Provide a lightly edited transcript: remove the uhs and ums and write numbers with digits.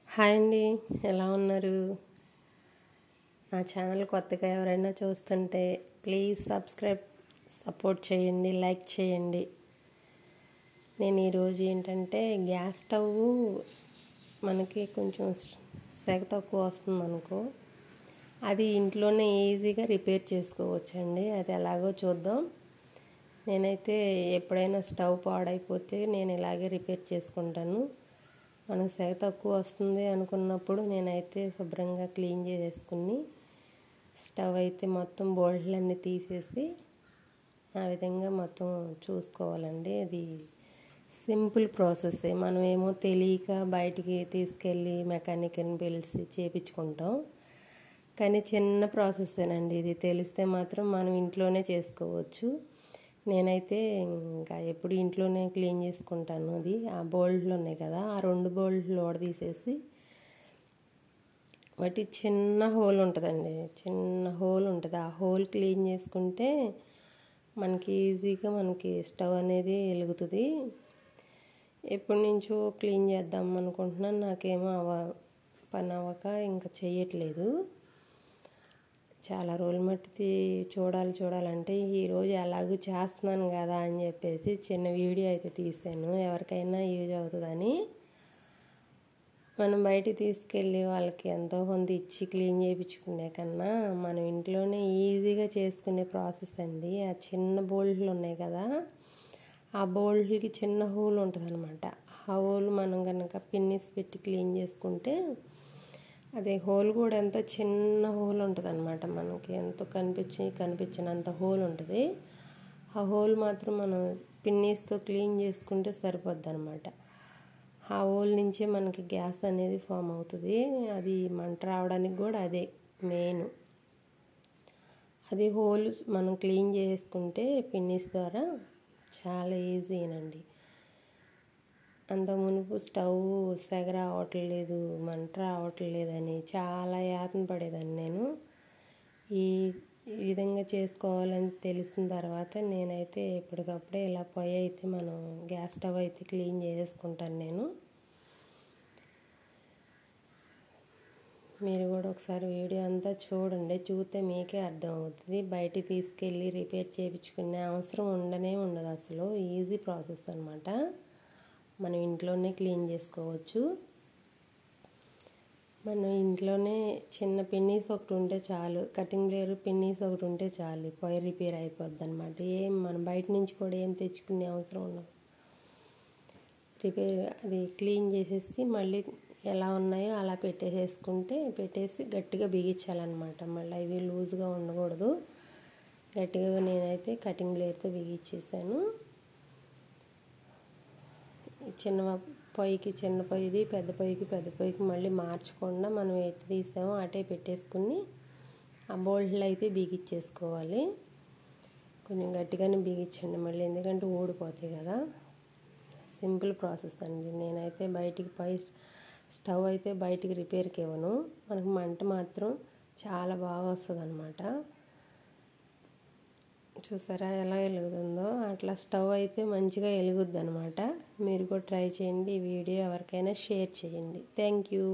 Hi అండి, ఎలా ఉన్నారు? నా ఛానల్ కొత్తగా ఎవరైనా చూస్తుంటే ప్లీజ్ సపోర్ట్ చేయండి, లైక్ చేయండి. నేను ఈరోజు ఏంటంటే గ్యాస్ స్టవ్ మనకి కొంచెం సెగ తక్కువ వస్తుంది అనుకో, అది ఇంట్లోనే ఈజీగా రిపేర్ చేసుకోవచ్చండి. అది ఎలాగో చూద్దాం. నేనైతే ఎప్పుడైనా స్టవ్ పాడైపోతే నేను ఇలాగే రిపేర్ చేసుకుంటాను. మనకు సెగ తక్కువ వస్తుంది అనుకున్నప్పుడు నేనైతే శుభ్రంగా క్లీన్ చేసేసుకుని స్టవ్ అయితే మొత్తం బోల్ట్లన్నీ తీసేసి ఆ విధంగా మొత్తం చూసుకోవాలండి. అది సింపుల్ ప్రాసెస్. మనమేమో తెలియక బయటికి తీసుకెళ్ళి మెకానిక్ని పిలిచి చేపించుకుంటాం. కానీ చిన్న ప్రాసెసేనండి ఇది. తెలిస్తే మాత్రం మనం ఇంట్లోనే చేసుకోవచ్చు. నేనైతే ఇంకా ఎప్పుడు ఇంట్లోనే క్లీన్ చేసుకుంటాను. అది ఆ బోల్ట్లు ఉన్నాయి కదా, ఆ 2 బోల్ట్లు తీసేసి వాటి చిన్న హోల్ ఉంటుందండి, చిన్న హోల్ ఉంటుంది. ఆ హోల్ క్లీన్ చేసుకుంటే మనకి ఈజీగా స్టవ్ అనేది వెలుగుతుంది. ఎప్పటి నుంచో క్లీన్ చేద్దాం అనుకుంటున్నాను, నాకేమో పని అవ్వక ఇంకా చెయ్యట్లేదు. చాలా రోజులు మట్టిది చూడాలంటే ఈరోజు ఎలాగూ చేస్తున్నాను కదా అని చెప్పేసి చిన్న వీడియో అయితే తీసాను. ఎవరికైనా యూజ్ అవుతుందని. మనం బయటికి తీసుకెళ్ళి వాళ్ళకి ఎంతో కొంత ఇచ్చి క్లీన్ చేయించుకునే కన్నా మనం ఇంట్లోనే ఈజీగా చేసుకునే ప్రాసెస్ అండి. ఆ చిన్న బోల్ట్లు ఉన్నాయి కదా, ఆ బోల్ట్లకి చిన్న హోల్ ఉంటుంది అనమాట. ఆ హోల్ మనం కనుక పిన్నిస్ పెట్టి క్లీన్ చేసుకుంటే అదే హోల్ కూడా ఎంతో చిన్న హోల్ ఉంటుంది అనమాట. మనకి ఎంతో కనిపించినంత హోల్ ఉంటుంది. ఆ హోల్ మాత్రం మనం పిన్నీస్తో క్లీన్ చేసుకుంటే సరిపోద్ది అనమాట. ఆ హోల్ నుంచే మనకి గ్యాస్ అనేది ఫామ్ అవుతుంది. అది మంట రావడానికి కూడా అదే మెయిన్. అది హోల్ మనం క్లీన్ చేసుకుంటే పిన్నీస్ ద్వారా చాలా ఈజీనండి. అంత మునుపు స్టవ్ సెగ రావట్లేదు, మంట రావట్లేదని చాలా యాతన పడేదాన్ని నేను. ఈ విధంగా చేసుకోవాలని తెలిసిన తర్వాత నేనైతే ఎప్పటికప్పుడే ఇలా పొయ్యి అయితే మనం గ్యాస్ స్టవ్ అయితే క్లీన్ చేసుకుంటాను నేను. మీరు కూడా ఒకసారి వీడియో అంతా చూడండి, చూస్తే మీకే అర్థమవుతుంది. బయటికి తీసుకెళ్ళి రిపేర్ చేయించుకునే అవసరం ఉండదు అసలు. ఈజీ ప్రాసెస్ అనమాట. మనం ఇంట్లోనే క్లీన్ చేసుకోవచ్చు. మనం ఇంట్లోనే చిన్న పిన్నీస్ ఒకటి ఉంటే చాలు, కటింగ్ ప్లేయర్ పిన్నీస్ ఒకటి ఉంటే చాలు, పొయ్యి రిపేర్ అయిపోద్ది అనమాట. మనం బయట నుంచి కూడా ఏం తెచ్చుకునే అవసరం ఉండదు. అది క్లీన్ చేసేసి మళ్ళీ ఎలా ఉన్నాయో అలా పెట్టేసి గట్టిగా బిగించాలన్నమాట. మళ్ళీ అవి లూజ్గా ఉండకూడదు. గట్టిగా నేనైతే కటింగ్ ప్లేయర్తో బిగించేసాను. చిన్న పొయ్యికి చిన్న పొయ్యిది, పెద్ద పొయ్యికి మళ్ళీ మార్చకుండా మనం ఎటు తీసామో అటే పెట్టేసుకుని ఆ బోల్ట్లు అయితే బిగించేసుకోవాలి. కొంచెం గట్టిగానే బిగించండి మళ్ళీ, ఎందుకంటే ఊడిపోతాయి కదా. సింపుల్ ప్రాసెస్ అండి. నేనైతే స్టవ్ అయితే బయటికి రిపేర్కి ఇవ్వను. మనకు మంట మాత్రం చాలా బాగా వస్తుంది అనమాట. చూసారా ఎలా వెలుగుతుందో? అట్లా స్టవ్ అయితే మంచిగా వెలుగుద్ది అనమాట. మీరు కూడా ట్రై చేయండి. ఈ వీడియో ఎవరికైనా షేర్ చేయండి. Thank you.